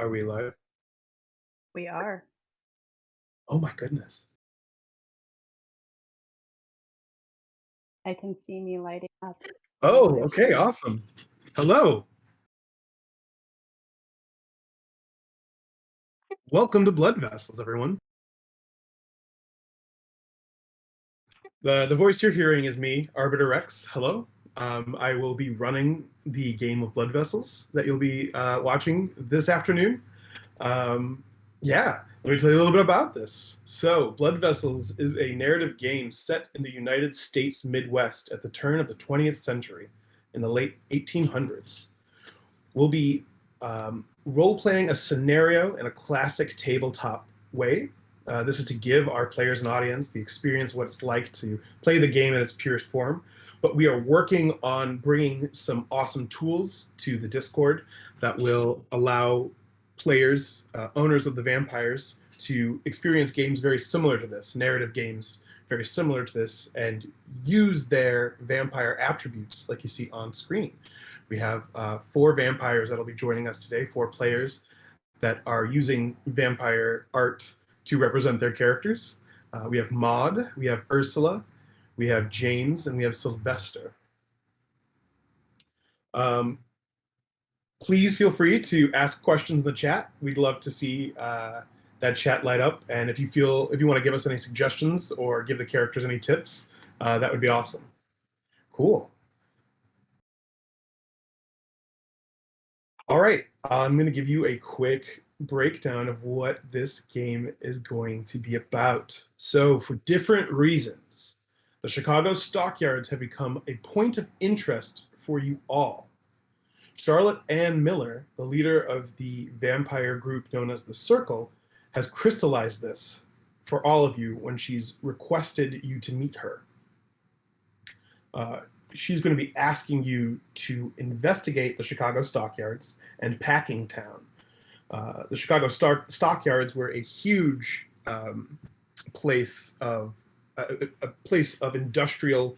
Are we live? We are. Oh my goodness. I can see me lighting up. No Oh, other okay, screen. awesome. Hello. Welcome to Blood Vessels, everyone. The voice you're hearing is me, Arbiter Rex. Hello. I will be running the game of Blood Vessels that you'll be watching this afternoon. Um, yeah, let me tell you a little bit about this. So, Blood Vessels is a narrative game set in the United States Midwest at the turn of the 20th century in the late 1800s. We'll be role playing a scenario in a classic tabletop way. This is to give our players and audience the experience of what it's like to play the game in its purest form. But we are working on bringing some awesome tools to the Discord that will allow players, owners of the vampires, to experience games very similar to this, narrative games very similar to this, and use their vampire attributes like you see on screen. We have four vampires that'll be joining us today, four players that are using vampire art to represent their characters. We have Maud, we have Ursula, we have James, and we have Sylvester. Um, please feel free to ask questions in the chat. We'd love to see that chat light up. And if you want to give us any suggestions or give the characters any tips, that would be awesome. Cool. All right, I'm going to give you a quick breakdown of what this game is going to be about. So, for different reasons, the Chicago stockyards have become a point of interest for you all. Charlotte Ann Miller, the leader of the vampire group known as the Circle, has crystallized this for all of you when she's requested you to meet her. Uh, she's going to be asking you to investigate the Chicago stockyards and Packingtown. The Chicago stockyards were a huge place of a place of industrial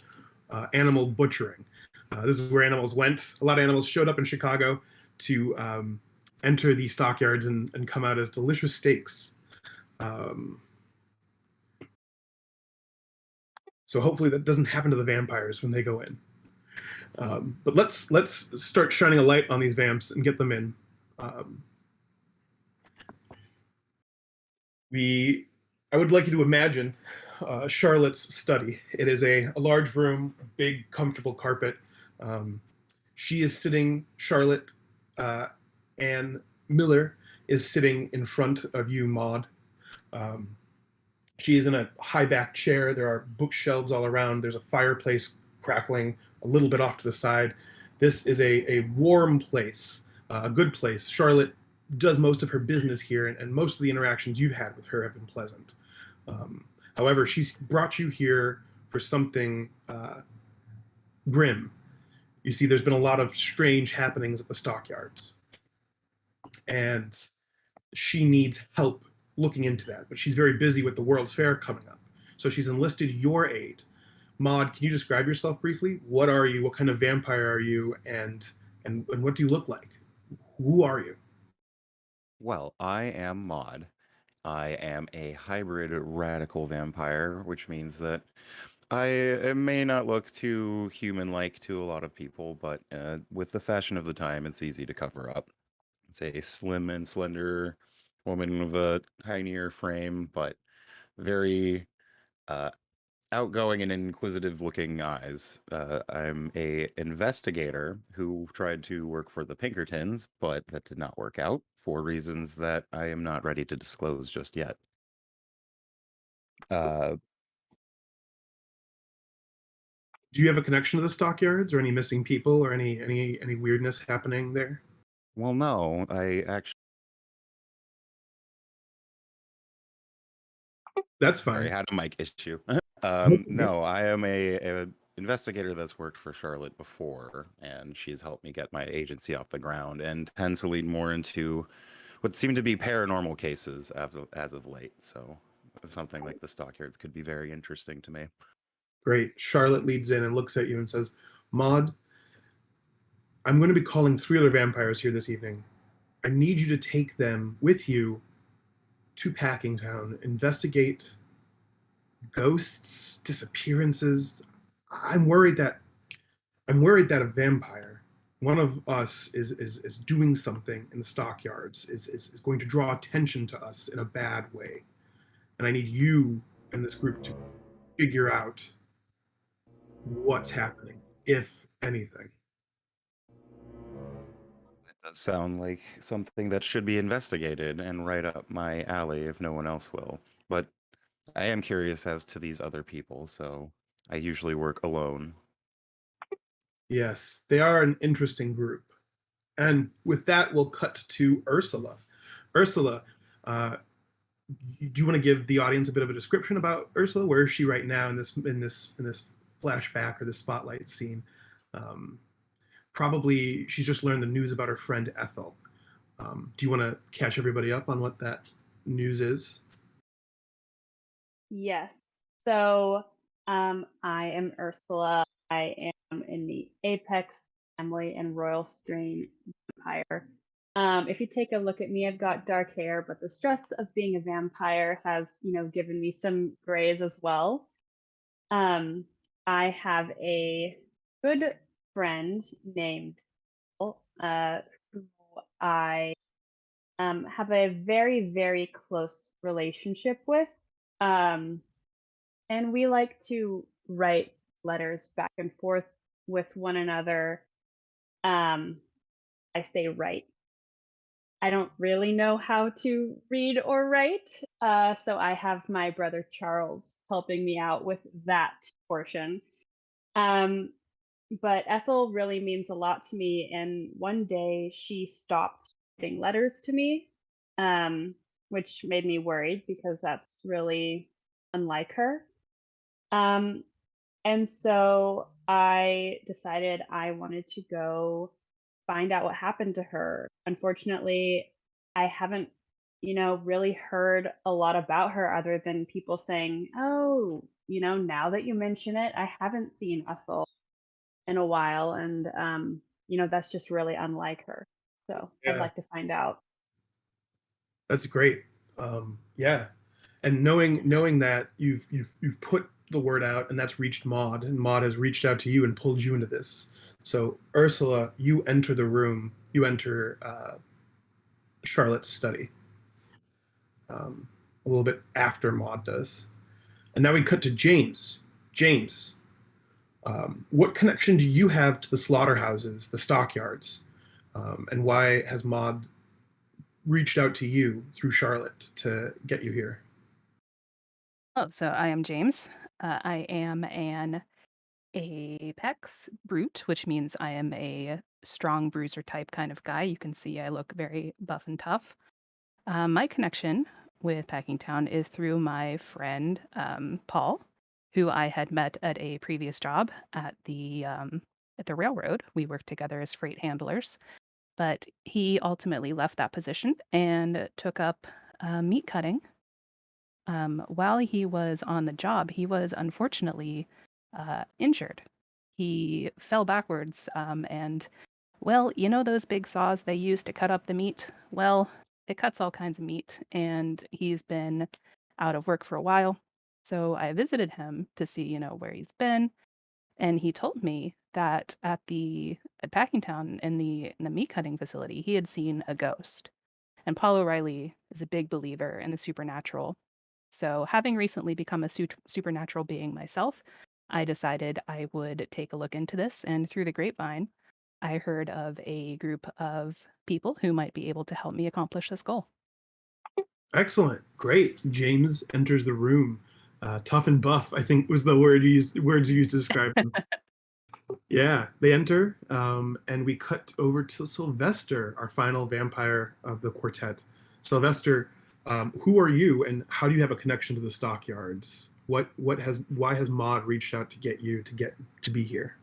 animal butchering. This is where animals went. A lot of animals showed up in Chicago to enter the stockyards and come out as delicious steaks. Um, so hopefully that doesn't happen to the vampires when they go in. But let's start shining a light on these vamps and get them in. Um, we I would like you to imagine Charlotte's study. It is a large room, a big, comfortable carpet. Um, she is sitting, Charlotte Ann Miller is sitting in front of you, Maud. Um, she is in a high back chair. There are bookshelves all around. There's a fireplace crackling a little bit off to the side. This is a warm place, a good place. Charlotte does most of her business here, and most of the interactions you've had with her have been pleasant. Um, However, she's brought you here for something grim. You see, there's been a lot of strange happenings at the stockyards, and she needs help looking into that. But she's very busy with the World's Fair coming up, so she's enlisted your aid. Maud, can you describe yourself briefly? What are you? What kind of vampire are you? And what do you look like? Who are you? Well, I am Maud. I am a hybrid radical vampire, which means that I may not look too human-like to a lot of people, but with the fashion of the time, it's easy to cover up. It's a slim and slender woman with a tinier frame, but very uh, outgoing and inquisitive-looking eyes. I'm a investigator who tried to work for the Pinkertons, but that did not work out for reasons that I am not ready to disclose just yet. Uh, Do you have a connection to the stockyards, or any missing people, or any weirdness happening there? well, no, I actually That's sorry, fine. had a mic issue. No, I am a investigator that's worked for Charlotte before, and she's helped me get my agency off the ground and tend to lead more into what seem to be paranormal cases as of late. So something like the stockyards could be very interesting to me. Great. Charlotte leads in and looks at you and says, Maud, I'm going to be calling three other vampires here this evening. I need you to take them with you to Packingtown, investigate ghosts, disappearances. I'm worried that a vampire, one of us, is doing something in the stockyards, is going to draw attention to us in a bad way. And I need you and this group to figure out what's happening, if anything. That does sound like something that should be investigated and right up my alley if no one else will. But I am curious as to these other people, so I usually work alone. Yes, they are an interesting group. And with that, we'll cut to Ursula. Ursula, uh, do you want to give the audience a bit of a description about Ursula? Where is she right now in this flashback or this spotlight scene? Um, Probably she's just learned the news about her friend Ethel. Do you want to catch everybody up on what that news is? Yes. So, I am Ursula. I am in the Apex family and Royal Strain vampire. If you take a look at me, I've got dark hair, but the stress of being a vampire has, given me some grays as well. Um, I have a good friend named who I have a very, very close relationship with. Um, and we like to write letters back and forth with one another. Um, I say write. I don't really know how to read or write. So I have my brother Charles helping me out with that portion. Um, but Ethel really means a lot to me. And one day she stopped writing letters to me, um, which made me worried because that's really unlike her. Um, and so I decided I wanted to go find out what happened to her. Unfortunately, I haven't, really heard a lot about her other than people saying, "Oh, now that you mention it, I haven't seen Ethel in a while." And that's just really unlike her. So I'd Yeah, like to find out. that's great. Yeah, and knowing that you've put the word out and that's reached Maud, and Maud has reached out to you and pulled you into this. So Ursula, you enter the room. You enter Charlotte's study a little bit after Maud does, and now we cut to James. James, what connection do you have to the slaughterhouses, the stockyards, and why has Maud reached out to you through Charlotte to get you here? Oh, so I am James. I am an Apex brute, which means I am a strong bruiser type kind of guy. You can see I look very buff and tough. My connection with Packingtown is through my friend Paul, who I had met at a previous job at the railroad. We worked together as freight handlers, but he ultimately left that position and took up meat cutting. While he was on the job, he was unfortunately injured. He fell backwards, and well, those big saws they use to cut up the meat? Well, it cuts all kinds of meat, and he's been out of work for a while. So I visited him to see, where he's been, and he told me that at Packingtown in the meat cutting facility, he had seen a ghost. And Paul O'Reilly is a big believer in the supernatural. So, having recently become a supernatural being myself, I decided I would take a look into this. And through the grapevine, I heard of a group of people who might be able to help me accomplish this goal. Excellent, great. James enters the room. Tough and buff, I think, was the words used to describe him. Yeah, they enter, and we cut over to Sylvester, our final vampire of the quartet. Sylvester, who are you, and how do you have a connection to the stockyards? Why has Maud reached out to get you to be here?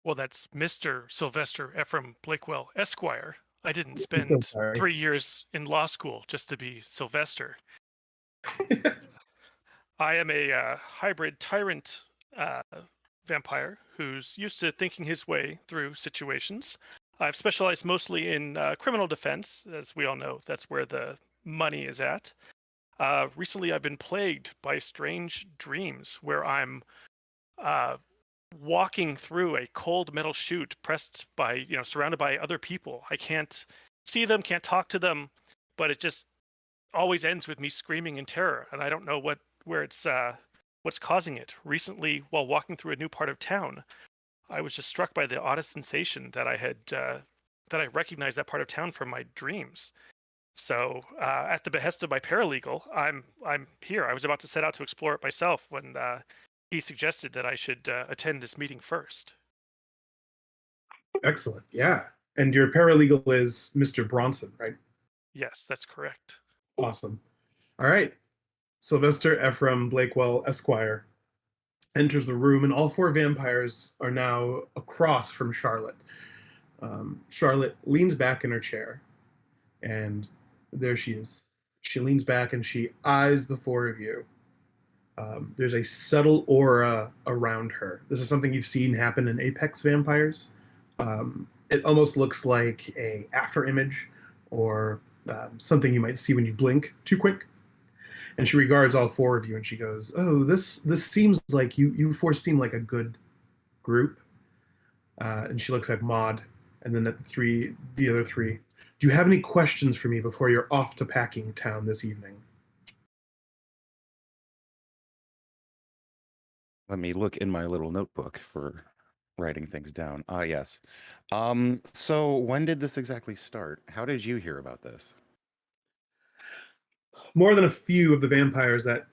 Well, that's Mr. Sylvester Ephraim Blakewell, Esquire. I didn't I'm so spend sorry. 3 years in law school just to be Sylvester. I am a hybrid tyrant vampire who's used to thinking his way through situations. I've specialized mostly in criminal defense, as we all know. That's where the money is at. Recently, I've been plagued by strange dreams where I'm uh, walking through a cold metal chute, pressed by, surrounded by other people. I can't see them, can't talk to them, but it just always ends with me screaming in terror, and I don't know what's causing it. Recently, while walking through a new part of town, I was just struck by the oddest sensation that I recognized that part of town from my dreams. So, at the behest of my paralegal, I'm here. I was about to set out to explore it myself when he suggested that I should attend this meeting first. Excellent. Yeah. And your paralegal is Mr. Bronson, right? Yes, that's correct. Awesome. All right. Sylvester Ephraim Blakewell, Esquire, enters the room, and all four vampires are now across from Charlotte. Charlotte leans back in her chair, and there she is. She leans back and she eyes the four of you. There's a subtle aura around her. This is something you've seen happen in Apex vampires. It almost looks like a after image or something you might see when you blink too quick. And she regards all four of you and she goes, "Oh, this seems like you four seem like a good group." And she looks at Maud and then at the other three. "Do you have any questions for me before you're off to Packing Town this evening?" Let me look in my little notebook for writing things down. Ah, yes. So when did this exactly start? How did you hear about this? More than a few of the vampires that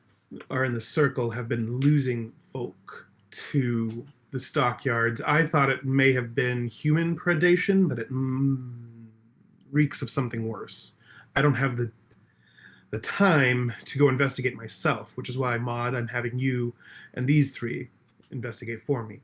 are in the circle have been losing folk to the stockyards. I thought it may have been human predation, but it reeks of something worse. I don't have the time to go investigate myself, which is why, Maud, I'm having you and these three investigate for me.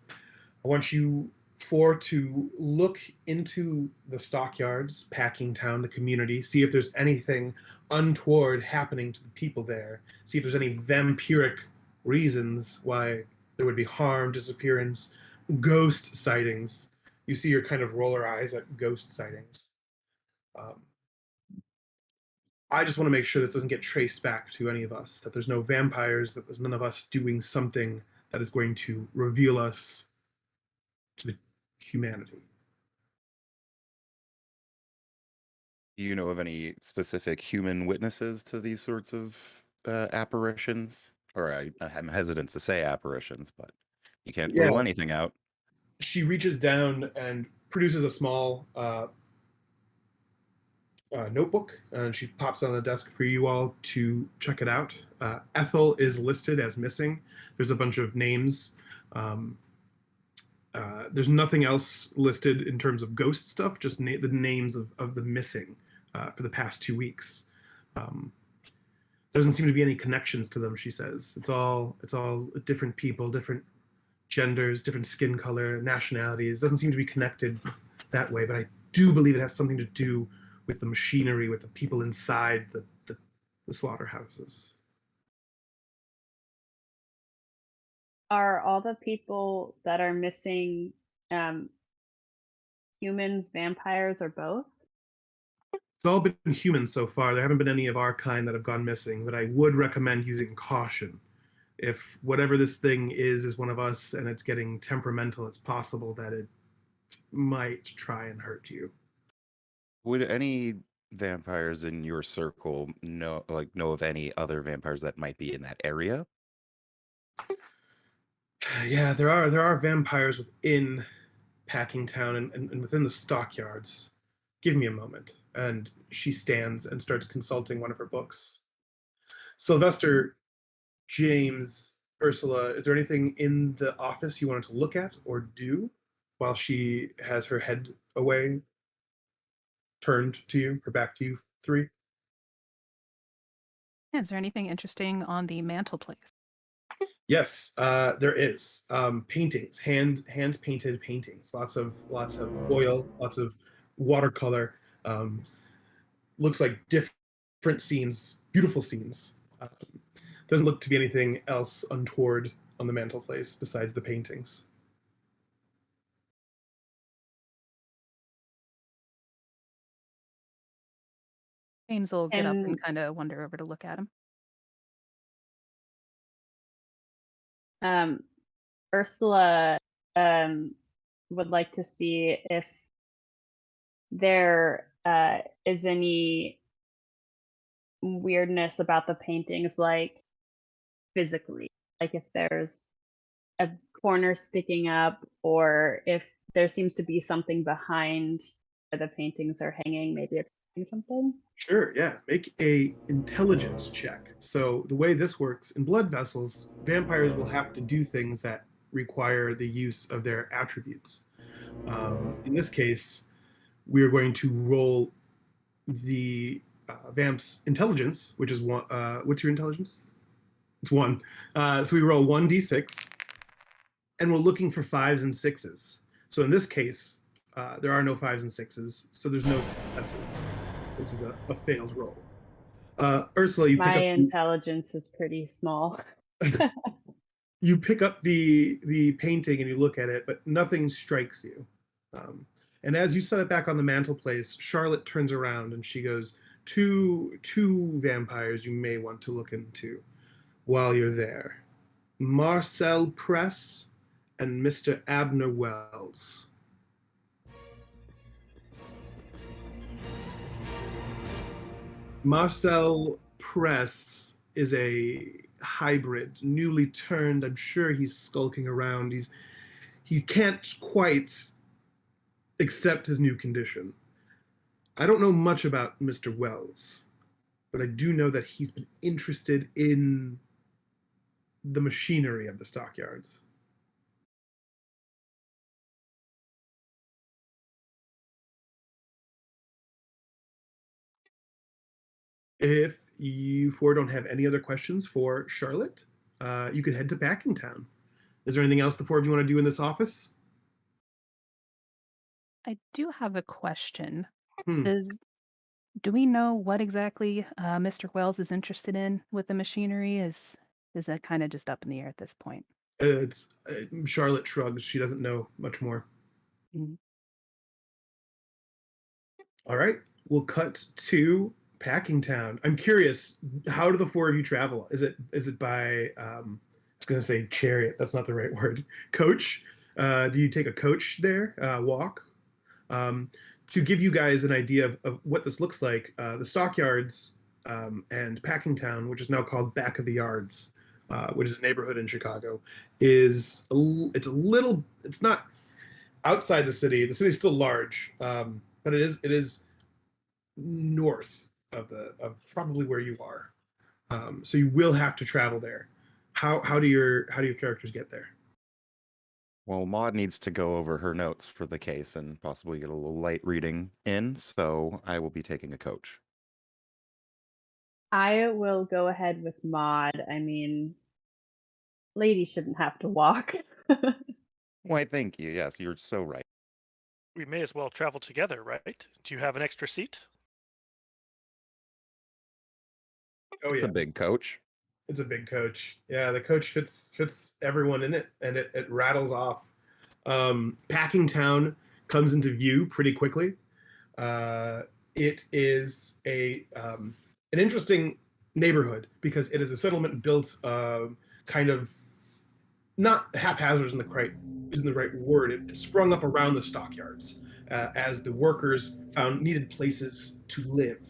I want you four to look into the stockyards, Packing Town, the community, see if there's anything untoward happening to the people there, see if there's any vampiric reasons why there would be harm, disappearance, ghost sightings. You see your kind of roller eyes at ghost sightings. Um, I just want to make sure this doesn't get traced back to any of us, that there's no vampires, that there's none of us doing something that is going to reveal us to the humanity. Do you know of any specific human witnesses to these sorts of apparitions? Or I'm hesitant to say apparitions, but you can't Yeah. rule anything out. She reaches down and produces a small notebook, and she pops it on the desk for you all to check it out. Ethel is listed as missing. There's a bunch of names. There's nothing else listed in terms of ghost stuff, just the names of the missing for the past 2 weeks. There doesn't seem to be any connections to them, she says. It's all different people, different genders, different skin color, nationalities. It doesn't seem to be connected that way, but I do believe it has something to do with the machinery, with the people inside the slaughterhouses. Are all the people that are missing humans, vampires, or both? It's all been humans so far. There haven't been any of our kind that have gone missing, but I would recommend using caution. If whatever this thing is one of us and it's getting temperamental, it's possible that it might try and hurt you. Would any vampires in your circle know of any other vampires that might be in that area? Yeah, there are vampires within Packing Town and within the stockyards. Give me a moment. And she stands and starts consulting one of her books. Sylvester, James, Ursula, is there anything in the office you wanted to look at or do while she has her head away, turned to you, her back to you three? Is there anything interesting on the mantelpiece? Yes, there is paintings, hand painted paintings, lots of oil, lots of watercolor. Um, Looks like different scenes, beautiful scenes. Doesn't look to be anything else untoward on the mantelpiece besides the paintings. James will get up and And kind of wander over to look at him. Ursula would like to see if there is any weirdness about the paintings, like physically, like if there's a corner sticking up, or if there seems to be something behind where the paintings are hanging. Maybe it's hiding something. Sure, yeah. Make a intelligence check. So the way this works in blood vessels, vampires will have to do things that require the use of their attributes. In this case, we are going to roll the vamp's intelligence, which is one. What's your intelligence? It's one. So we roll 1d6, and we're looking for 5s and 6s. So in this case, there are no 5s and 6s, so there's no successes. This is a failed roll. Ursula, you pick My up intelligence is pretty small. you pick up the painting and you look at it, but nothing strikes you. And as you set it back on the mantelpiece, Charlotte turns around and she goes, two vampires you may want to look into while you're there. Marcel Press and Mr. Abner Wells. Marcel Press is a hybrid, newly turned. I'm sure he's skulking around. He can't quite accept his new condition. I don't know much about Mr. Wells, but I do know that he's been interested in the machinery of the stockyards. If you four don't have any other questions for Charlotte, you could head to Packingtown. Is there anything else the four of you want to do in this office? I do have a question. Hmm. Do we know what exactly Mr. Wells is interested in with the machinery? Is that kind of just up in the air at this point? It's Charlotte shrugs. She doesn't know much more. Mhm. All right, we'll cut to Packingtown. I'm curious, how do the four of you travel? Is it by I was going to say chariot. That's not the right word. Coach. Do you take a coach there? Walk. To give you guys an idea of what this looks like, the Stockyards and Packingtown, which is now called Back of the Yards, which is a neighborhood in Chicago, it's not outside the city. The city's still large, but it is north of probably where you are. So you will have to travel there. How do your characters get there? Well, Maud needs to go over her notes for the case and possibly get a little light reading in, so I will be taking a coach. I will go ahead with Maud. I mean, lady shouldn't have to walk. Why, thank you. Yes, you're so right. We may as well travel together, right? Do you have an extra seat? Oh It's yeah, a big coach. it's a big coach. Yeah, the coach fits everyone in it, and it rattles off. Packingtown comes into view pretty quickly. It is an interesting neighborhood because it is a settlement built kind of not haphazard isn't the right word. It sprung up around the stockyards as the workers needed places to live.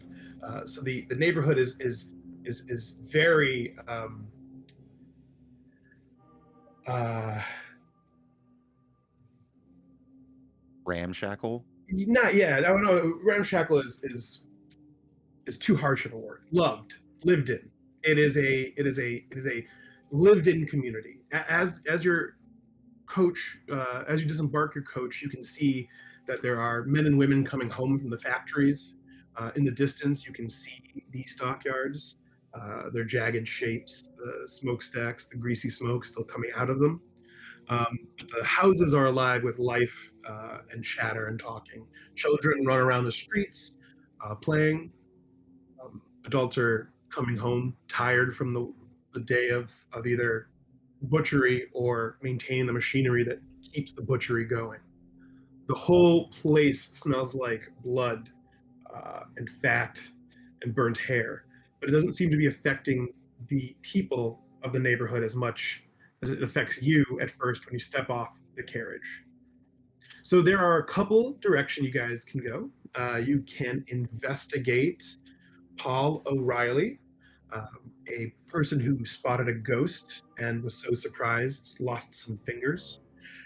So the neighborhood is very Ramshackle. not yeah. No, ramshackle is too harsh of a word. Lived in. It is a lived in community. As your coach, as you disembark your coach, you can see that there are men and women coming home from the factories. In the distance, you can see the stockyards, their jagged shapes, the smokestacks, the greasy smoke still coming out of them. The houses are alive with life and chatter and talking. Children run around the streets playing. Adults are coming home tired from the day of either butchery or maintaining the machinery that keeps the butchery going. The whole place smells like blood and fat and burnt hair, but it doesn't seem to be affecting the people of the neighborhood as much as it affects you at first when you step off the carriage. So there are a couple directions you guys can go. You can investigate Paul O'Reilly, a person who spotted a ghost and was so surprised, lost some fingers.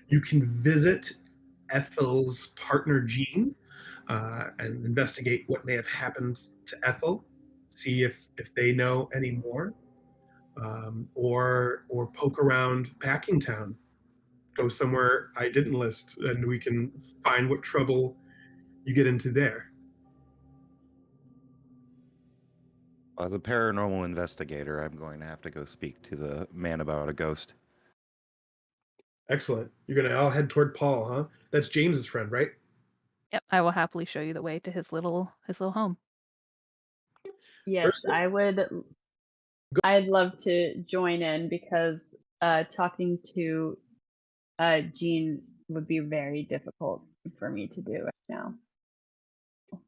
You can visit Ethel's partner, Jean, and investigate what may have happened to Ethel, see if they know any more, or poke around Packingtown. Go somewhere I didn't list, and we can find what trouble you get into there. As a paranormal investigator, I'm going to have to go speak to the man about a ghost. Excellent. You're gonna all head toward Paul, huh? That's James's friend, right? Yep, I will happily show you the way to his little home. Yes, Ursula, I would. I'd love to join in because talking to Jean would be very difficult for me to do right now.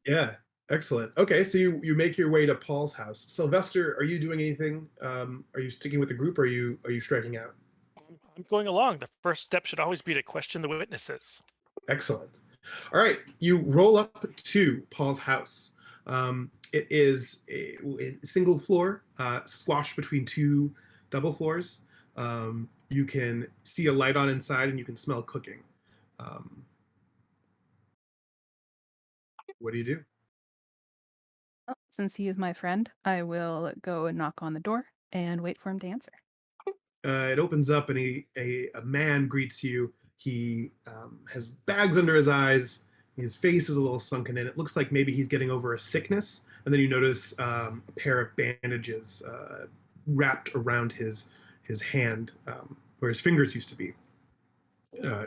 yeah, excellent. Okay, so you make your way to Paul's house. Sylvester, are you doing anything? Are you sticking with the group, or are you striking out? I'm going along. The first step should always be to question the witnesses. Excellent. All right, you roll up to Paul's house. It is a single floor, squashed between two double floors. You can see a light on inside, and you can smell cooking. What do you do? Well, since he is my friend, I will go and knock on the door and wait for him to answer. It opens up, and a man greets you. He has bags under his eyes. His face is a little sunken in. It looks like maybe he's getting over a sickness. And then you notice a pair of bandages wrapped around his hand, where his fingers used to be.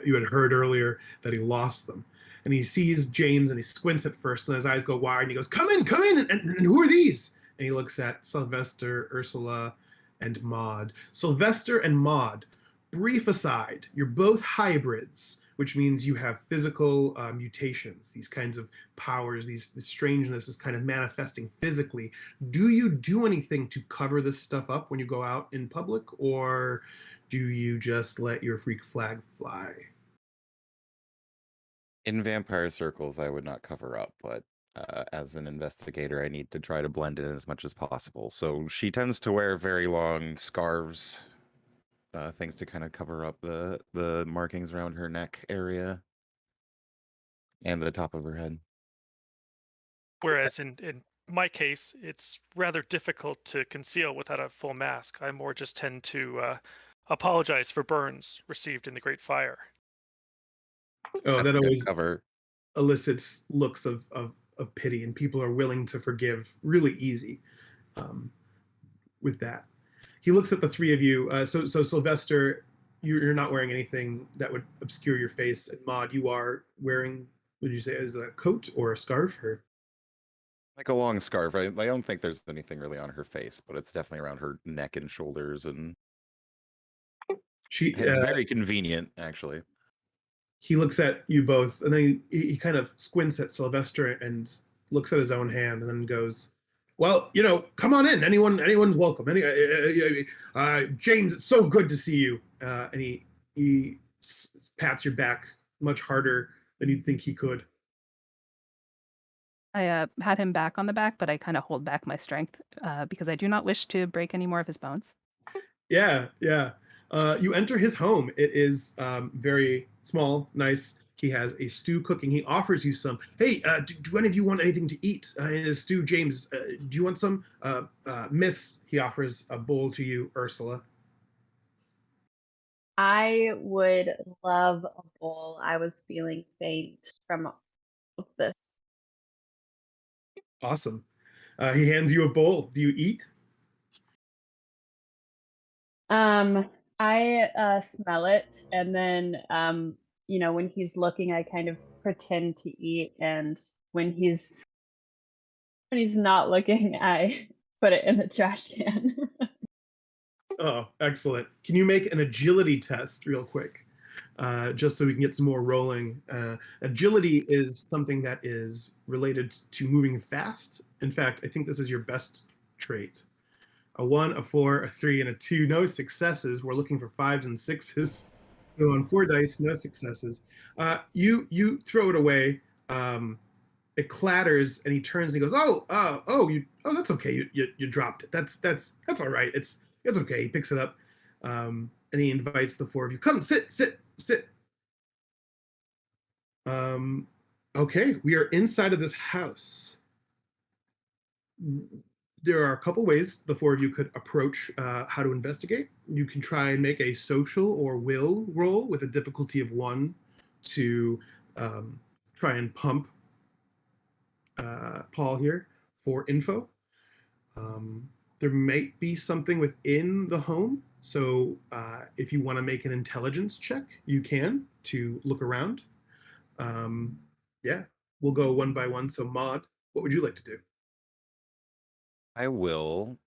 You had heard earlier that he lost them. And he sees James, and he squints at first, and his eyes go wide, and he goes, come in, and who are these? And he looks at Sylvester, Ursula, and Maud. Sylvester and Maud, brief aside, you're both hybrids, which means you have physical mutations, these kinds of powers, this strangeness is kind of manifesting physically. Do you do anything to cover this stuff up when you go out in public, or do you just let your freak flag fly? In vampire circles, I would not cover up, but as an investigator, I need to try to blend in as much as possible. So she tends to wear very long scarves, things to kind of cover up the markings around her neck area and the top of her head. Whereas in my case, it's rather difficult to conceal without a full mask. I more just tend to apologize for burns received in the Great Fire. Oh, that Good always cover. elicits looks of pity, and people are willing to forgive really easy with that. He looks at the three of you. So Sylvester, you're not wearing anything that would obscure your face, and Maud, you are wearing, what did you say, is a coat or a scarf? Or Like a long scarf. I don't think there's anything really on her face, but it's definitely around her neck and shoulders, and it's very convenient, actually. He looks at you both, and then he kind of squints at Sylvester and looks at his own hand, and then goes, well, come on in. Anyone's welcome. James, it's so good to see you. And he pats your back much harder than you'd think he could. I pat him back on the back, but I kind of hold back my strength because I do not wish to break any more of his bones. Yeah. You enter his home. It is very small, nice. He has a stew cooking. He offers you some. Hey, do any of you want anything to eat? In his stew, James, do you want some? Miss, he offers a bowl to you, Ursula. I would love a bowl. I was feeling faint from all of this. Awesome. He hands you a bowl. Do you eat? I smell it, and then when he's looking, I kind of pretend to eat, and when he's not looking, I put it in the trash can. Oh, excellent. Can you make an agility test real quick? just so we can get some more rolling. Agility is something that is related to moving fast. In fact, I think this is your best trait. A 1, a 4, a 3, and a 2. No successes. We're looking for 5s and 6s. So on 4 dice, no successes. You throw it away. It clatters, and he turns and he goes, that's okay. You dropped it. That's all right. It's okay. He picks it up, and he invites the 4 of you. Come, sit. Okay, we are inside of this house. There are a couple ways the 4 of you could approach how to investigate. You can try and make a social or will roll with a difficulty of 1 to try and pump Paul here for info. There might be something within the home, so if you want to make an intelligence check, you can to look around. Yeah, we'll go one by one. So Maud, what would you like to do? I will.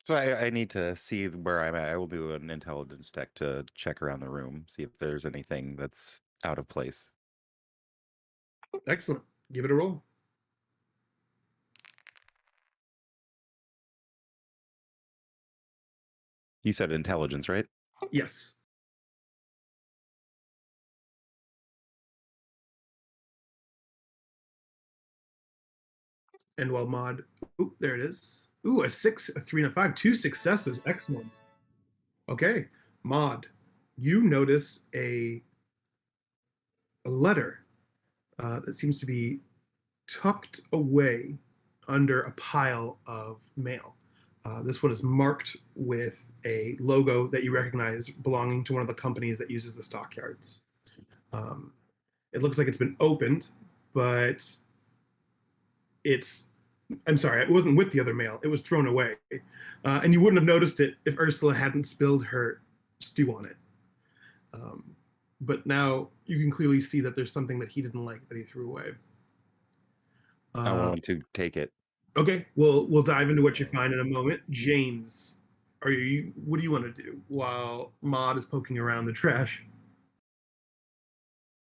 So I need to see where I'm at. I will do an intelligence check to check around the room, see if there's anything that's out of place. Excellent. Give it a roll. You said intelligence, right? Yes. And while Maud, there it is. Ooh, a 6, a 3, and a 5. 2 successes. Excellent. Okay, Maud, you notice a letter that seems to be tucked away under a pile of mail. This one is marked with a logo that you recognize belonging to one of the companies that uses the stockyards. It looks like it's been opened, but I'm sorry, it wasn't with the other mail. It was thrown away. And you wouldn't have noticed it if Ursula hadn't spilled her stew on it. But now you can clearly see that there's something that he didn't like that he threw away. I want to take it. Okay, we'll dive into what you find in a moment. James, what do you want to do while Maud is poking around the trash?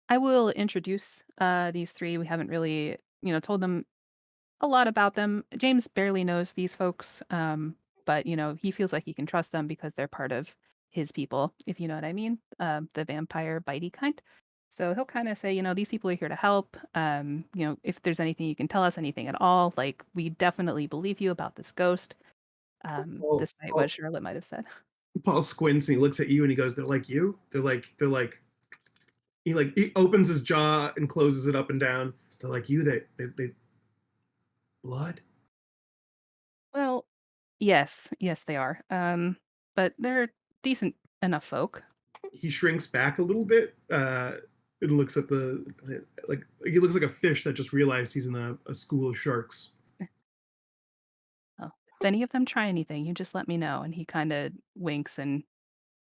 I will introduce these 3. We haven't really, told them a lot about them. James barely knows these folks, but he feels like he can trust them because they're part of his people, if you know what I mean. The vampire bitey kind. So he'll kind of say, these people are here to help. If there's anything you can tell us, anything at all, like we definitely believe you about this ghost. Despite what Charlotte might have said. Paul squints and he looks at you and he goes, "They're like you? They're like he opens his jaw and closes it up and down. They're like you. They blood." Well, yes, they are. But they're decent enough folk. He shrinks back a little bit. And looks at he looks like a fish that just realized he's in a school of sharks. Oh, if any of them try anything, you just let me know. And he kind of winks and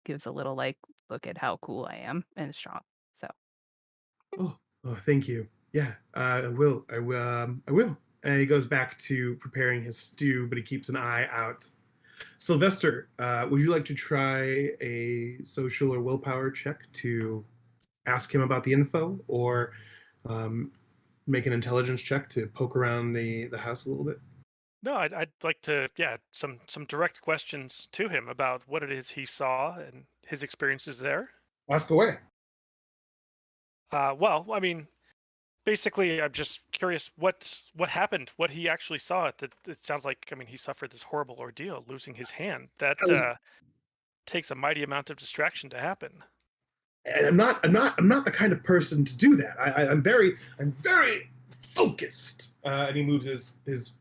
gives a little look at how cool I am and strong. So, Oh, thank you. Yeah, I will. I will. And he goes back to preparing his stew, but he keeps an eye out. Sylvester, would you like to try a social or willpower check to ask him about the info, or make an intelligence check to poke around the house a little bit? No, I'd like to, some direct questions to him about what it is he saw and his experiences there. Ask away. Well, I mean, basically, I'm just curious what happened, what he actually saw. It sounds like, I mean, he suffered this horrible ordeal, losing his hand. That takes a mighty amount of distraction to happen. And I'm not the kind of person to do that. I'm very focused. And he moves his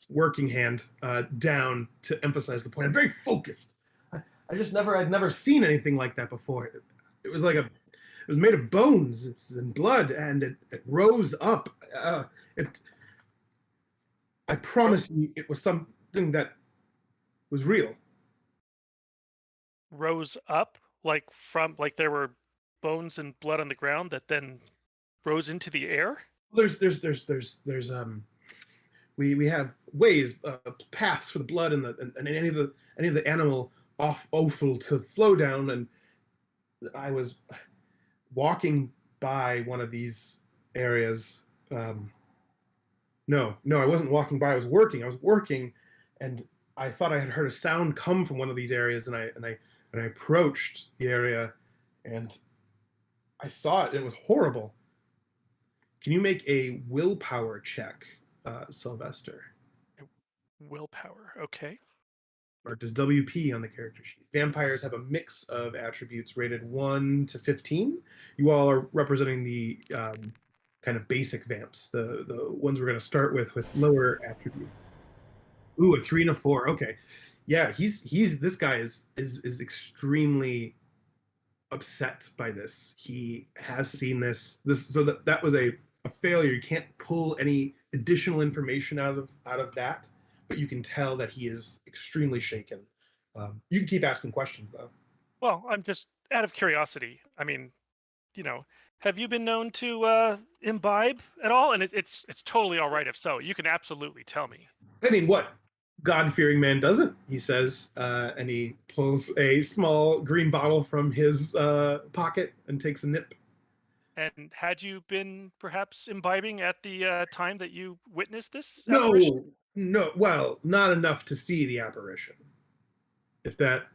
working hand down to emphasize the point. I'm very focused. I'd never seen anything like that before. It was it was made of bones and blood, and it rose up. I promise you, it was something that was real. Rose up, like there were bones and blood on the ground that then rose into the air. There's we have ways, paths for the blood and any of the animal offal to flow down, and walking by one of these areas. No, I wasn't walking by. I was working. And I thought I had heard a sound come from one of these areas, and I approached the area, and I saw it. And it was horrible. Can you make a willpower check, Sylvester? Willpower. Okay. Marked as WP on the character sheet. Vampires have a mix of attributes rated 1 to 15. You all are representing the kind of basic vamps, the ones we're going to start with lower attributes. Ooh, a 3 and a 4. Okay, yeah, he's this guy is extremely upset by this. He has seen this so that was a failure. You can't pull any additional information out of that, but you can tell that he is extremely shaken. You can keep asking questions though. Well, I'm just out of curiosity. I mean, have you been known to imbibe at all? And it's totally all right if so. You can absolutely tell me. I mean, what God-fearing man doesn't? He says, and he pulls a small green bottle from his pocket and takes a nip. And had you been perhaps imbibing at the time that you witnessed this No, apparition? no. Well, not enough to see the apparition. If that.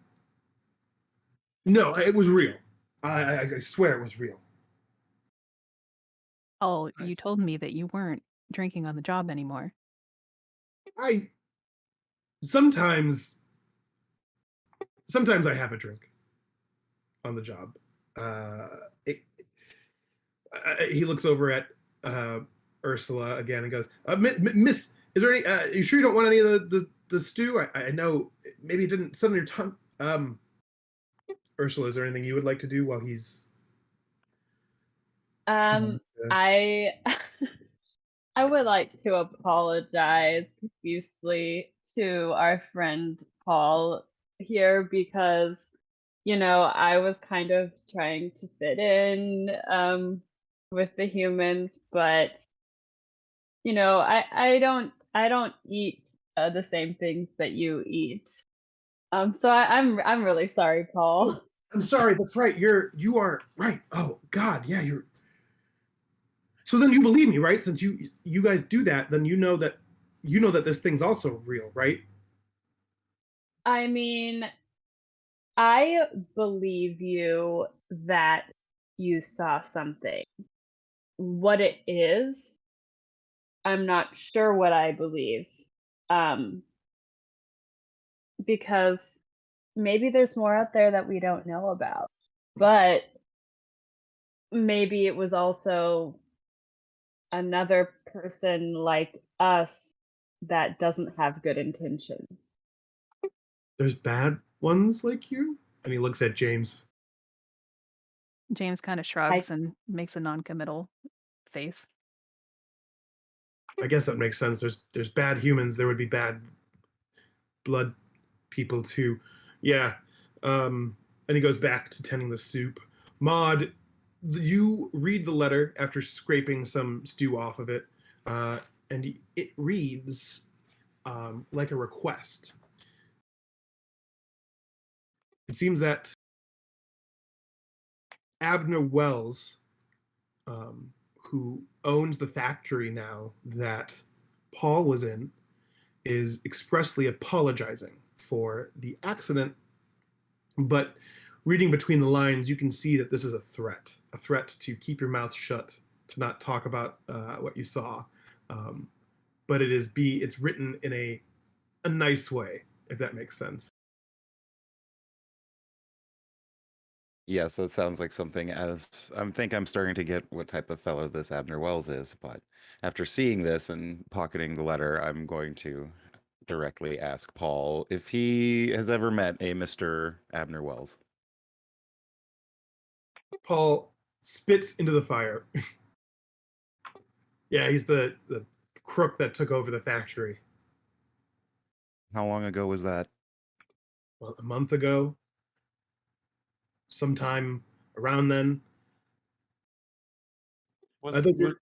No, it was real. I swear it was real. Oh, you Nice. told me that you weren't drinking on the job anymore. I sometimes I have a drink on the job. He looks over at Ursula again and goes, Miss, is there any? You sure you don't want any of the stew? I know maybe it didn't sit on your tongue. Ursula, is there anything you would like to do while he's? I I would like to apologize profusely to our friend Paul here because, I was kind of trying to fit in with the humans, but I don't eat the same things that you eat. So I'm really sorry, Paul. I'm sorry. That's right. You are right. Oh God, yeah. So then you believe me, right? Since you guys do that, then you know that this thing's also real, right? I mean, I believe you that you saw something. What it is, I'm not sure what I believe. Um, because maybe there's more out there that we don't know about. But maybe it was also another person like us that doesn't have good intentions. There's bad ones like you, and he looks at James. James kind of shrugs and makes a non-committal face. I guess that makes sense. There's bad humans. There would be bad blood people too. Yeah. And he goes back to tending the soup. Maud, you read the letter after scraping some stew off of it, and it reads like a request. It seems that Abner Wells, who owns the factory now that Paul was in, is expressly apologizing for the accident. But reading between the lines, you can see that this is a threat to keep your mouth shut, to not talk about what you saw. But it's written in a nice way, if that makes sense. Yes, that sounds like something as I'm starting to get what type of fellow this Abner Wells is, but after seeing this and pocketing the letter, I'm going to directly ask Paul if he has ever met a Mr. Abner Wells. Paul spits into the fire. Yeah, he's the crook that took over the factory. How long ago was that? Well, a month ago, sometime around then. I think we're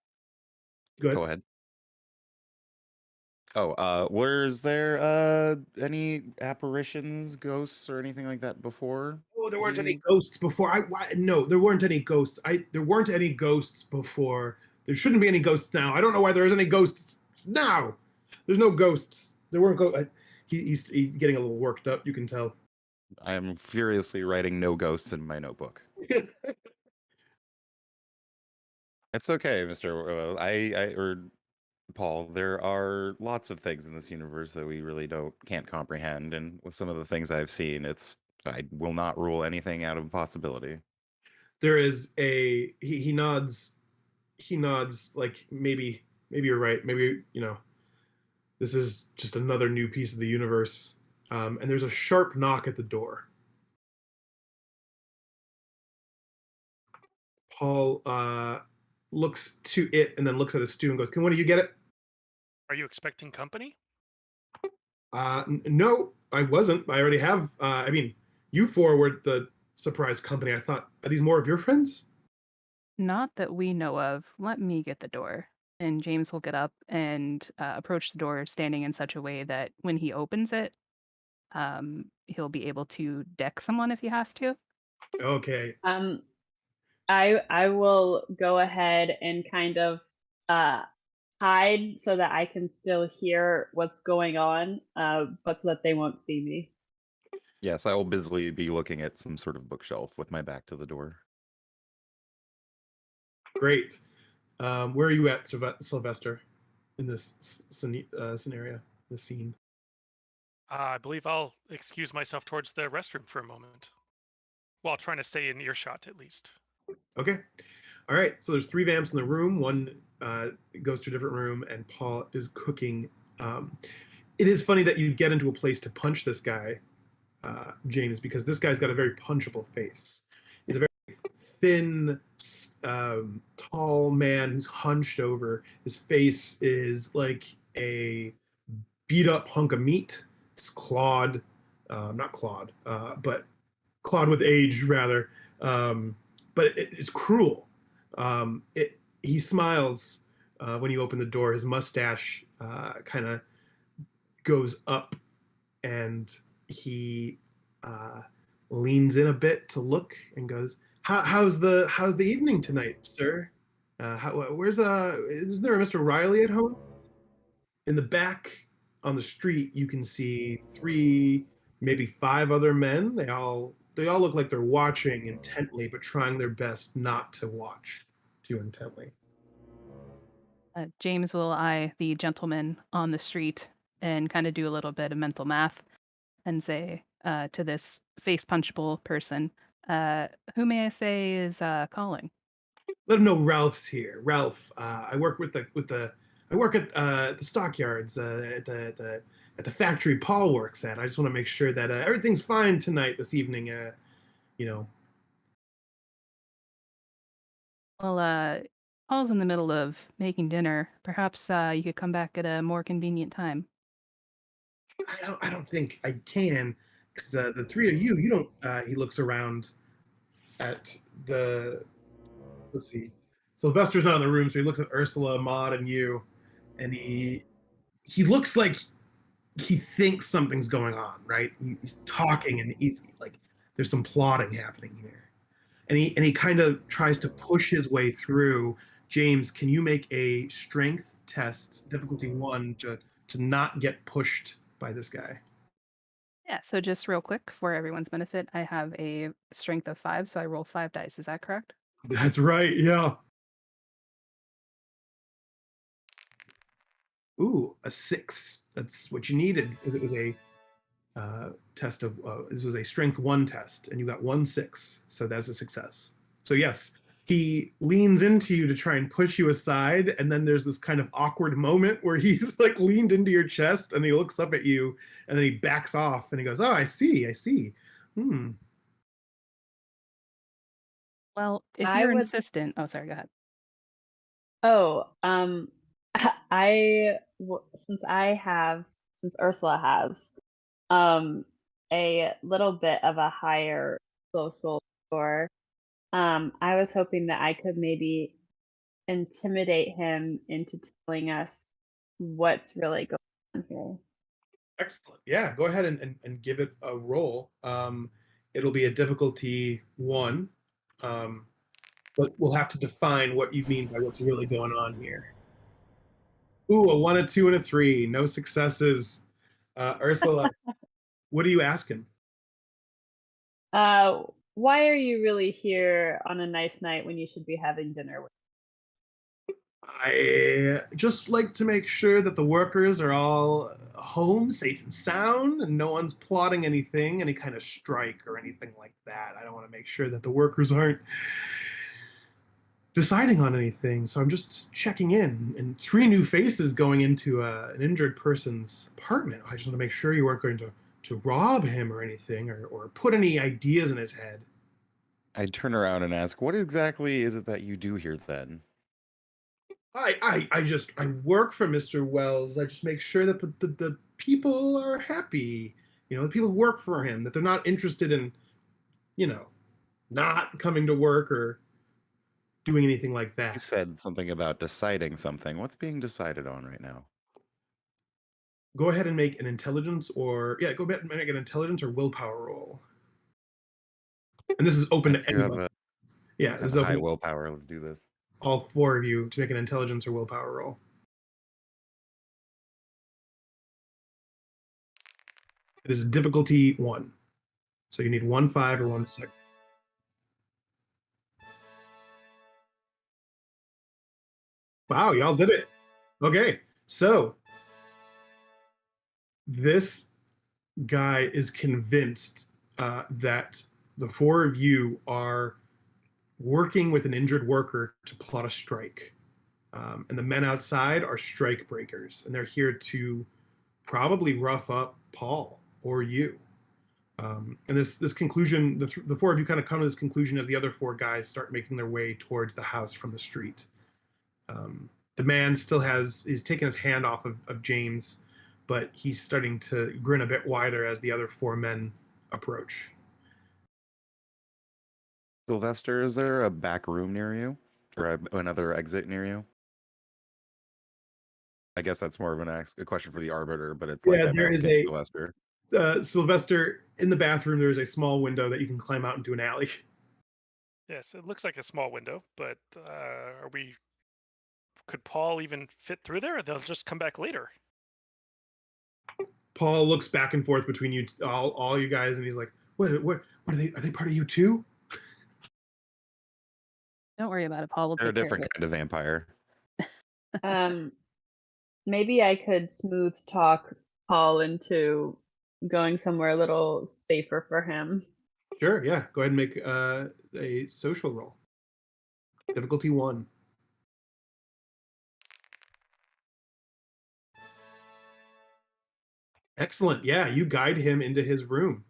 good. Go ahead. Oh, was there any apparitions, ghosts, or anything like that before? Oh, there weren't any You- ghosts before. No, there weren't any ghosts. There weren't any ghosts before. There shouldn't be any ghosts now. I don't know why there isn't any ghosts now. There's no ghosts. There weren't ghosts. He's getting a little worked up. You can tell. I am furiously writing no ghosts in my notebook. It's okay, Mr. Or Paul. There are lots of things in this universe that we really can't comprehend, and with some of the things I've seen, I will not rule anything out of possibility. There is he nods. He nods like maybe you're right. Maybe this is just another new piece of the universe. And there's a sharp knock at the door. Paul looks to it and then looks at his stew and goes, "Can one of you get it?" Are you expecting company? No, I wasn't. I already have. I mean, you four were the surprise company. I thought, are these more of your friends? Not that we know of. Let me get the door. And James will get up and approach the door, standing in such a way that when he opens it, he'll be able to deck someone if he has to. Okay. I will go ahead and kind of hide so that I can still hear what's going on, but so that they won't see me. Yes, I will busily be looking at some sort of bookshelf with my back to the door. Great. Where are you at, Sylvester, in this scenario, this scene? I believe I'll excuse myself towards the restroom for a moment, while trying to stay in earshot at least. Okay. All right. So there's 3 vamps in the room. One goes to a different room, and Paul is cooking. It is funny that you get into a place to punch this guy, James, because this guy's got a very punchable face. He's a very thin, tall man who's hunched over. His face is like a beat up hunk of meat. It's clawed, not clawed, but clawed with age, rather. But it's cruel. He smiles when you open the door. His mustache kind of goes up, and he leans in a bit to look and goes, how's the evening tonight, sir? Isn't there a Mr. Riley at home?" In the back on the street, you can see 3, maybe 5 other men. They all look like they're watching intently, but trying their best not to watch too intently. James will eye the gentleman on the street and kind of do a little bit of mental math and say to this face punchable person, who may I say is calling? Let them know Ralph's here. Ralph, I work I work at the stockyards at the factory Paul works at. I just want to make sure that everything's fine tonight, this evening. You know, Well, Paul's in the middle of making dinner. Perhaps you could come back at a more convenient time. I don't think I can, because the 3 of you don't. He looks around at the. Let's see. Sylvester's not in the room, so he looks at Ursula, Maud, and you, and he looks like he thinks something's going on, right? He's talking, and he's like, there's some plotting happening here, and he kind of tries to push his way through. James, can you make a strength test, difficulty 1, to not get pushed by this guy? Yeah, so just real quick for everyone's benefit, I have a strength of 5, so I roll 5 dice. Is that correct? That's right. Yeah. Ooh, a 6. That's what you needed, because it was a test of this was a strength 1 test, and you got 1 6, so that's a success. So yes, he leans into you to try and push you aside, and then there's this kind of awkward moment where he's like leaned into your chest, and he looks up at you, and then he backs off, and he goes, "Oh, I see. Hmm." Well, if I you're would. insistent, oh, sorry, go ahead. Oh, since Ursula has a little bit of a higher social score, I was hoping that I could maybe intimidate him into telling us what's really going on here. Excellent. Yeah, go ahead and give it a roll. it'll be a difficulty 1. But we'll have to define what you mean by what's really going on here. Ooh, a 1, a 2, and a 3. No successes. Ursula, what are you asking? Why are you really here on a nice night when you should be having dinner with? I just like to make sure that the workers are all home, safe and sound, and no one's plotting anything, any kind of strike or anything like that. I don't want to make sure that the workers aren't deciding on anything. So I'm just checking in, and 3 new faces going into an injured person's apartment. I just want to make sure you weren't going to rob him or anything, or put any ideas in his head. I'd turn around and ask, what exactly is it that you do here then? I work for Mr. Wells. I just make sure that the people are happy. You know, the people who work for him, that they're not interested in, not coming to work or doing anything like You that. said something about deciding something. What's being decided on right now? Go ahead and make an intelligence or willpower roll. And this is open to You have anyone. a, Yeah, this have is a open high to willpower. Let's do this. all 4 of you to make an intelligence or willpower roll. It is difficulty 1. So you need 1 5 or 1 6. Wow, y'all did it. Okay, so this guy is convinced that the 4 of you are working with an injured worker to plot a strike. And the men outside are strike breakers, and they're here to probably rough up Paul or you. And this conclusion, the 4 of you kind of come to this conclusion as the other 4 guys start making their way towards the house from the street. The man still he's taken his hand off of James, but he's starting to grin a bit wider as the other 4 men approach. Sylvester, is there a back room near you? Or another exit near you? I guess that's more of a question for the Arbiter, but it's like I'm there is asking Sylvester. Sylvester, in the bathroom, there is a small window that you can climb out into an alley. Yes, it looks like a small window, but could Paul even fit through there, or they'll just come back later? Paul looks back and forth between you, all you guys, and he's like, "What are they? Are they part of you too?" Don't worry about it, Paul. We'll They're a take care of different it. kind of vampire. Maybe I could smooth talk Paul into going somewhere a little safer for him. Sure, yeah. Go ahead and make a social roll. Difficulty 1. Excellent. Yeah, you guide him into his room,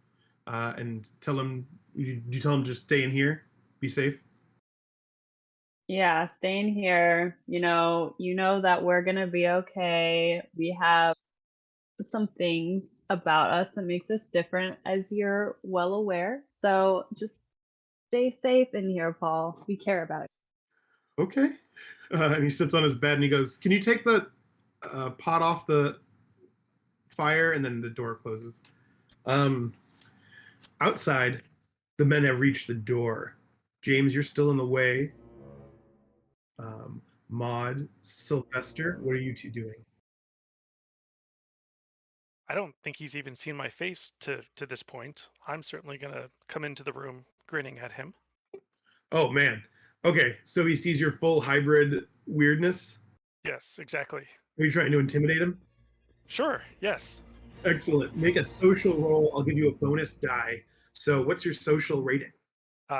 and tell him. You tell him to just stay in here, be safe. Yeah, staying here. You know that we're gonna be okay. We have some things about us that makes us different, as you're well aware. So just stay safe in here, Paul. We care about you. Okay. And he sits on his bed and he goes, "Can you take the pot off the fire?" And then the door closes. Outside, the men have reached the door. James, you're still in the way. Maud, Sylvester, what are you 2 doing? I don't think he's even seen my face to this point. I'm certainly gonna come into the room grinning at him. Oh man. Okay, so he sees your full hybrid weirdness. Yes, exactly. Are you trying to intimidate him? Sure. Yes. Excellent. Make a social roll. I'll give you a bonus die. So what's your social rating?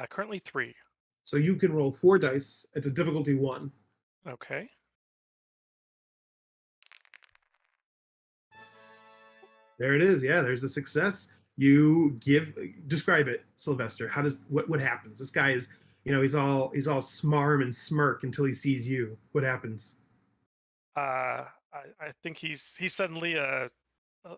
Currently 3. So you can roll 4 dice. It's a difficulty 1. Okay. There it is. Yeah, there's the success. You describe it, Sylvester. What happens? This guy is, he's all smarm and smirk until he sees you. What happens? I think he's suddenly a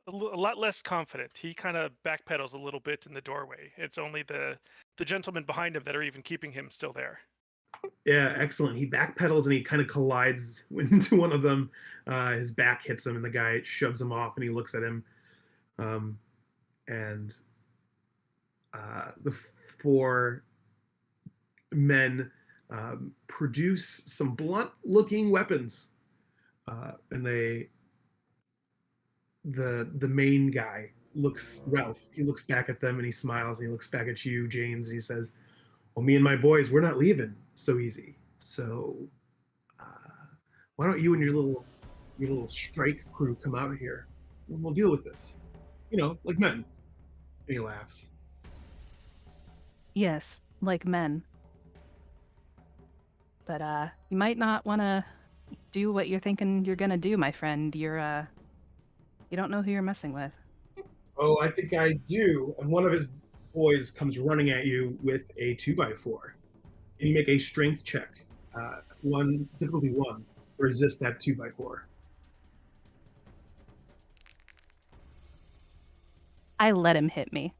lot less confident. He kind of backpedals a little bit in the doorway. It's only the gentlemen behind him that are even keeping him still there. Yeah, excellent. He backpedals and he kind of collides into one of them. His back hits him, and the guy shoves him off, and he looks at him. And the four men produce some blunt-looking weapons, and the main guy looks Ralph. He looks back at them and he smiles and he looks back at you, James, and he says, "Well, me and my boys, we're not leaving so easy. So why don't you and your little strike crew come out here and we'll deal with this? You know, like men." And he laughs. Yes, like men. But you might not want to do what you're thinking you're gonna do, my friend. You don't know who you're messing with. Oh, I think I do. And one of his boys comes running at you with a 2x4. And you make a strength check. Difficulty 1. Resist that 2x4. I let him hit me.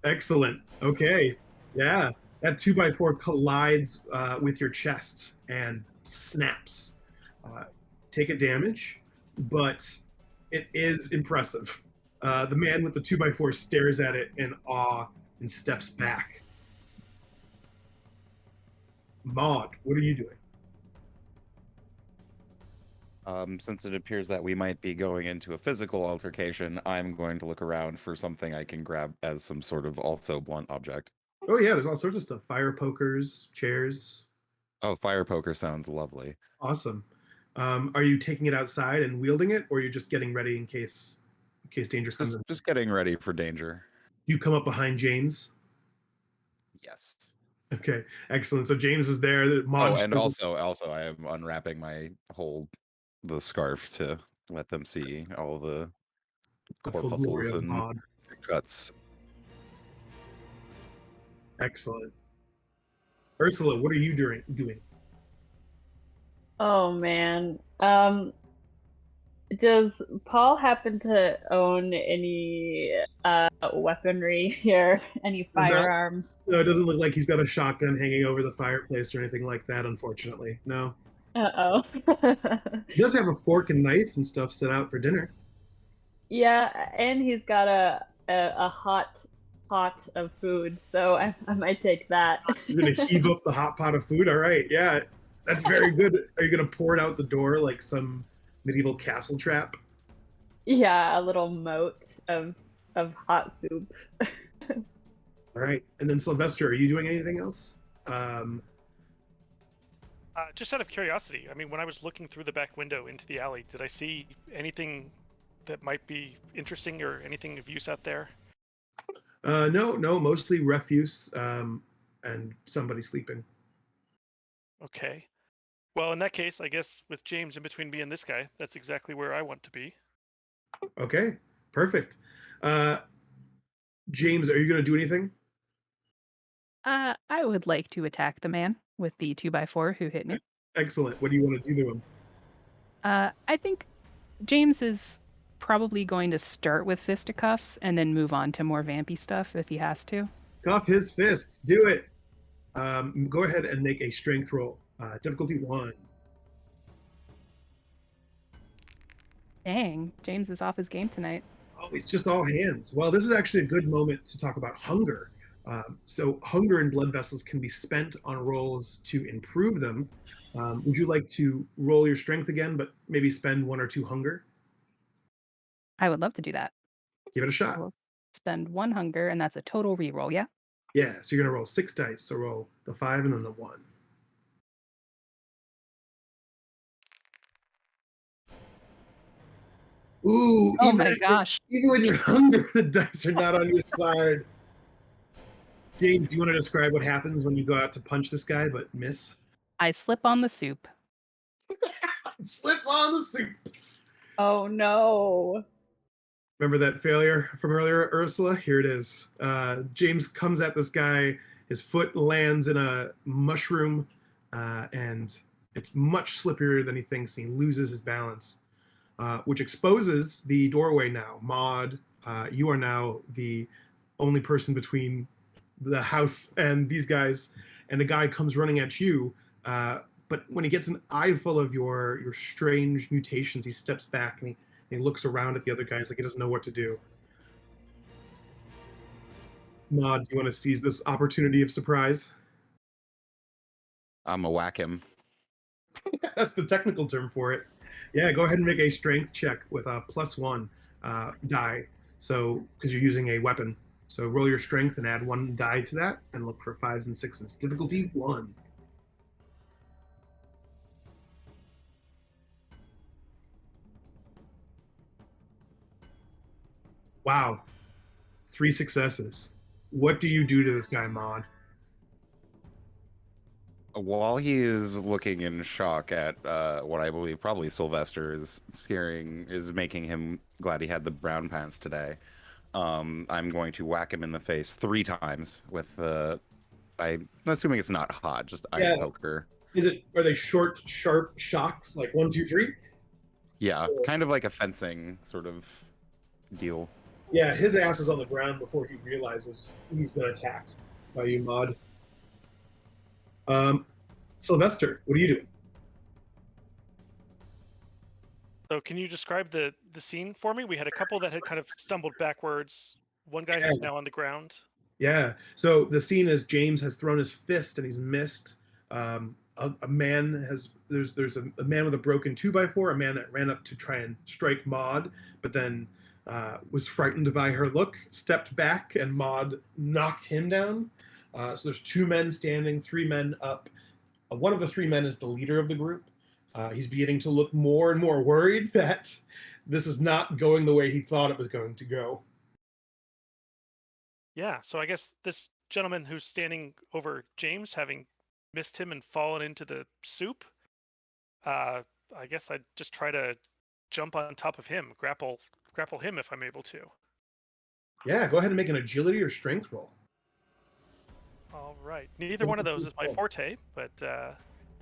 Excellent. Okay. Yeah. That 2x4 collides with your chest and snaps. Take a damage, but it is impressive. The man with the 2x4 stares at it in awe and steps back. Maud, what are you doing? Since it appears that we might be going into a physical altercation, I'm going to look around for something I can grab as some sort of also blunt object. Oh yeah, there's all sorts of stuff. Fire pokers, chairs. Oh, fire poker sounds lovely. Awesome. Are you taking it outside and wielding it, or are you just getting ready in case danger comes in? Just getting ready for danger. You come up behind James. Yes. Okay, excellent. So James is there. Maud Oh, and shows- also I am unwrapping the scarf to let them see all the the full glory corpuscles of and Maud. guts. Excellent. Ursula, what are you doing? Oh man. Does Paul happen to own any weaponry here? Any Not- firearms? No, it doesn't look like he's got a shotgun hanging over the fireplace or anything like that, unfortunately. No. Uh-oh. He does have a fork and knife and stuff set out for dinner. Yeah, and he's got a hot pot of food, so I might take that. You're gonna heave up the hot pot of food. All right, yeah, that's very good. Are you gonna pour it out the door like some medieval castle trap? Yeah, a little moat of hot soup. All right, and then Sylvester, are you doing anything else? Just out of curiosity, I mean, when I was looking through the back window into the alley, did I see anything that might be interesting or anything of use out there? No, mostly refuse and somebody sleeping. Okay. Well, in that case, I guess with James in between me and this guy, that's exactly where I want to be. Okay, perfect. James, are you gonna do anything? I would like to attack the man with the 2x4 who hit me. Excellent. What do you want to do to him? I think James is probably going to start with fisticuffs and then move on to more vampy stuff if he has to. Cuff his fists. Do it. Go ahead and make a strength roll. Difficulty 1. Dang, James is off his game tonight. Oh, it's just all hands. Well, this is actually a good moment to talk about hunger. So hunger and blood vessels can be spent on rolls to improve them. Would you like to roll your strength again, but maybe spend 1 or 2 hunger? I would love to do that. Give it a shot. Cool. Spend 1 hunger, and that's a total reroll, yeah? Yeah, so you're going to roll 6 dice. So roll the 5 and then the 1. Ooh, Oh even my if- gosh. Even with your hunger, the dice are not on your side. James, do you want to describe what happens when you go out to punch this guy but miss? I slip on the soup. Slip on the soup. Oh no. Remember that failure from earlier, Ursula? Here it is. James comes at this guy. His foot lands in a mushroom, and it's much slipperier than he thinks. He loses his balance, which exposes the doorway now. Maud, you are now the only person between the house and these guys, and the guy comes running at you. But when he gets an eyeful of your strange mutations, he steps back and he looks around at the other guys like he doesn't know what to do. Maud, do you want to seize this opportunity of surprise? I'm a whack him. That's the technical term for it. Yeah, go ahead and make a strength check with a +1 die. So, because you're using a weapon. So roll your strength and add 1 die to that, and look for 5s and 6s. Difficulty 1. Wow, 3 successes. What do you do to this guy, Maud? While he is looking in shock at what I believe probably Sylvester is making him glad he had the brown pants today. I'm going to whack him in the face 3 times with I'm assuming it's not hot, just iron poker. Are they short, sharp shocks, like 1, 2, 3? Yeah, kind of like a fencing sort of deal. Yeah, his ass is on the ground before he realizes he's been attacked by you, Maud. Sylvester, what are you doing? So can you describe the scene for me? We had a couple that had kind of stumbled backwards. One guy who's now on the ground. Yeah. So the scene is James has thrown his fist and he's missed. A man has there's a man with a broken 2x4, a man that ran up to try and strike Maud, but then was frightened by her look, stepped back, and Maud knocked him down. So there's 2 men standing, 3 men up. One of the 3 men is the leader of the group. He's beginning to look more and more worried that this is not going the way he thought it was going to go. Yeah, so I guess this gentleman who's standing over James, having missed him and fallen into the soup, I guess I'd just try to jump on top of him, grapple him if I'm able to. Yeah, go ahead and make an agility or strength roll. All right. Neither one of those is my forte, but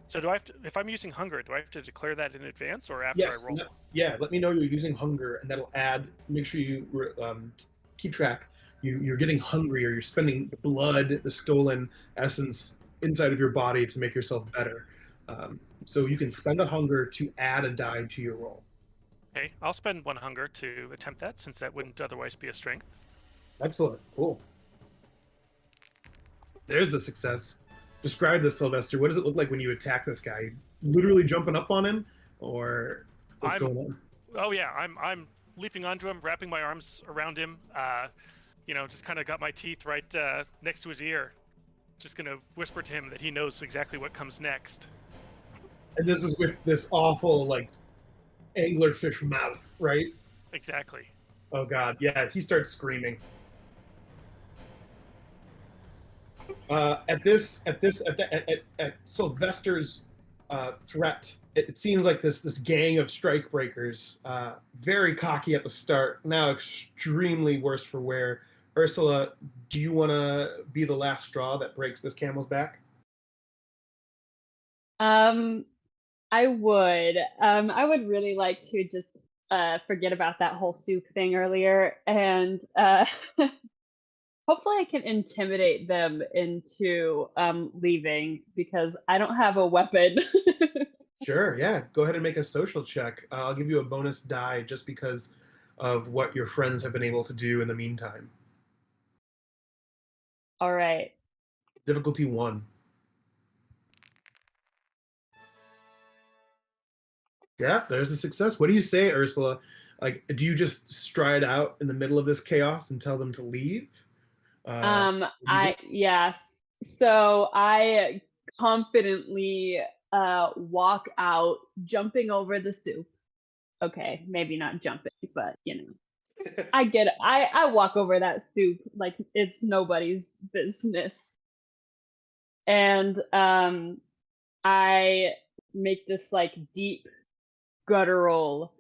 so do I have to, if I'm using hunger, do I have to declare that in advance or after I roll? Yeah, let me know you're using hunger, and that'll add, make sure you keep track. You're getting hungry, or you're spending the blood, the stolen essence inside of your body to make yourself better. So you can spend a hunger to add a die to your roll. Okay, I'll spend 1 hunger to attempt that, since that wouldn't otherwise be a strength. Excellent, cool. There's the success. Describe this, Sylvester. What does it look like when you attack this guy? Literally jumping up on him, or what's going on? Oh yeah, I'm leaping onto him, wrapping my arms around him. Just kind of got my teeth right next to his ear. Just gonna whisper to him that he knows exactly what comes next. And this is with this awful, like, anglerfish mouth, right? Exactly. Oh god, yeah, he starts screaming. At Sylvester's threat, it seems like this gang of strike breakers, very cocky at the start, now extremely worse for wear. Ursula, do you want to be the last straw that breaks this camel's back? I would. I would really like to just forget about that whole soup thing earlier, and hopefully I can intimidate them into leaving because I don't have a weapon. Sure, yeah. Go ahead and make a social check. I'll give you a bonus die just because of what your friends have been able to do in the meantime. All right. Difficulty 1. Yeah, there's a success. What do you say, Ursula? Like, do you just stride out in the middle of this chaos and tell them to leave? Yes. So I confidently walk out, jumping over the soup. Okay, maybe not jumping, but I get it. I walk over that soup like it's nobody's business. And I make this like deep guttural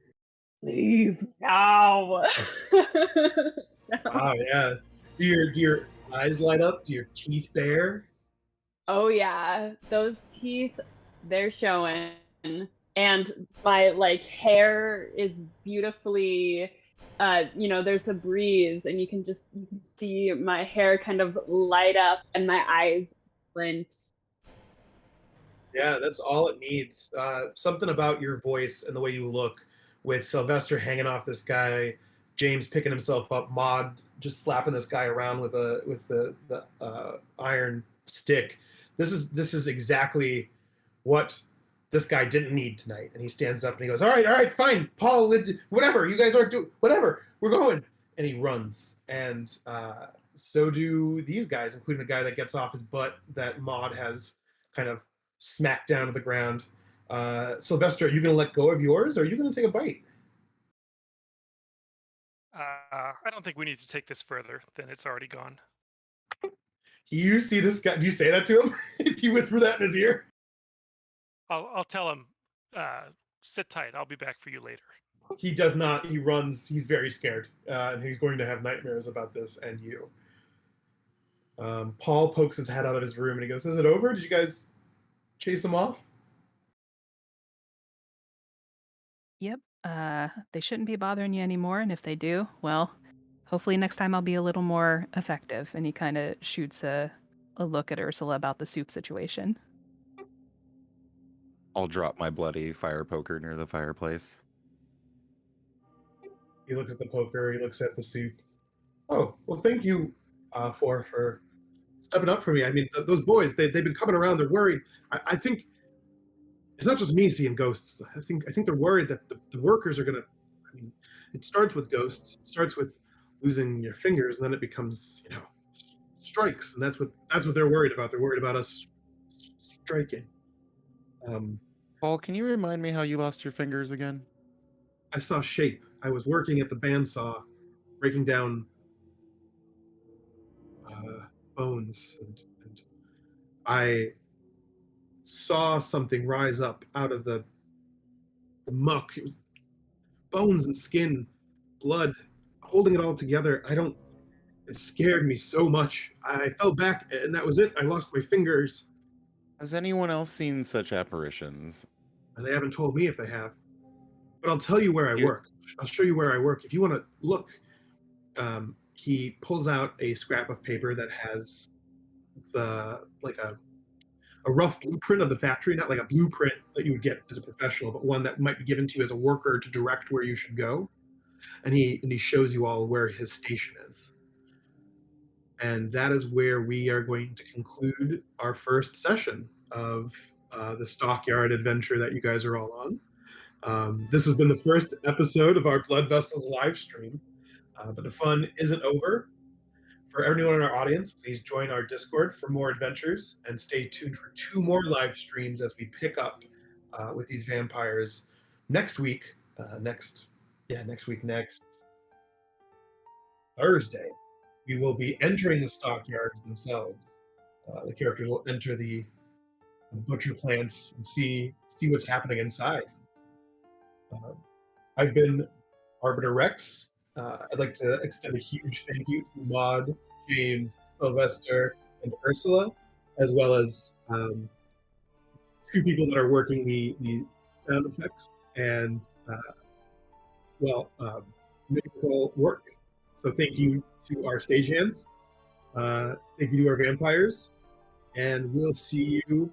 leave now. Oh yeah. Do your eyes light up? Do your teeth bare? Oh yeah, those teeth, they're showing. And my like hair is beautifully there's a breeze and you can see my hair kind of light up and my eyes glint. Yeah, that's all it needs. Something about your voice and the way you look, with Sylvester hanging off this guy, James picking himself up, Maud just slapping this guy around with the iron stick. This is exactly what this guy didn't need tonight. And he stands up and he goes, all right, fine, Paul, whatever, you guys aren't doing, whatever, we're going. And he runs. And so do these guys, including the guy that gets off his butt that Maud has kind of smacked down to the ground. Sylvester, are you going to let go of yours, or are you going to take a bite? I don't think we need to take this further than it's already gone. You see this guy? Do you say that to him? Do you whisper that in his ear? I'll tell him, sit tight. I'll be back for you later. He does not. He runs. He's very scared, and he's going to have nightmares about this and you. Paul pokes his head out of his room and he goes, "Is it over? Did you guys chase him off?" Yep. They shouldn't be bothering you anymore, and if they do, well, hopefully next time I'll be a little more effective. And he kind of shoots a look at Ursula about the soup situation. I'll drop my bloody fire poker near the fireplace. He looks at the poker. He looks at the soup. Oh, well, thank you for stepping up for me. I mean, those boys, they've been coming around. They're worried. I think it's not just me seeing ghosts. I think they're worried that the workers are gonna. I mean, it starts with ghosts. It starts with losing your fingers, and then it becomes, strikes, and that's what they're worried about. They're worried about us striking. Paul, can you remind me how you lost your fingers again? I saw shape. I was working at the bandsaw, breaking down bones, and I saw something rise up out of the muck. It was bones and skin, blood, holding it all together. It scared me so much. I fell back, and that was it. I lost my fingers. Has anyone else seen such apparitions? And they haven't told me if they have. But I'll tell you where I work. I'll show you where I work. If you want to look, he pulls out a scrap of paper that has a rough blueprint of the factory, not like a blueprint that you would get as a professional, but one that might be given to you as a worker to direct where you should go. And he shows you all where his station is. And that is where we are going to conclude our first session of the Stockyard adventure that you guys are all on. This has been the first episode of our Blood Vessels live stream, but the fun isn't over. For everyone in our audience, please join our Discord for more adventures, and stay tuned for 2 more live streams as we pick up with these vampires next week. Next Thursday, we will be entering the stockyards themselves. The characters will enter the butcher plants and see what's happening inside. I've been Arbiter Rex. I'd like to extend a huge thank you to Maud, James, Sylvester, and Ursula, as well as 2 people that are working the sound effects and make it all work. So thank you to our stagehands. Thank you to our vampires, and we'll see you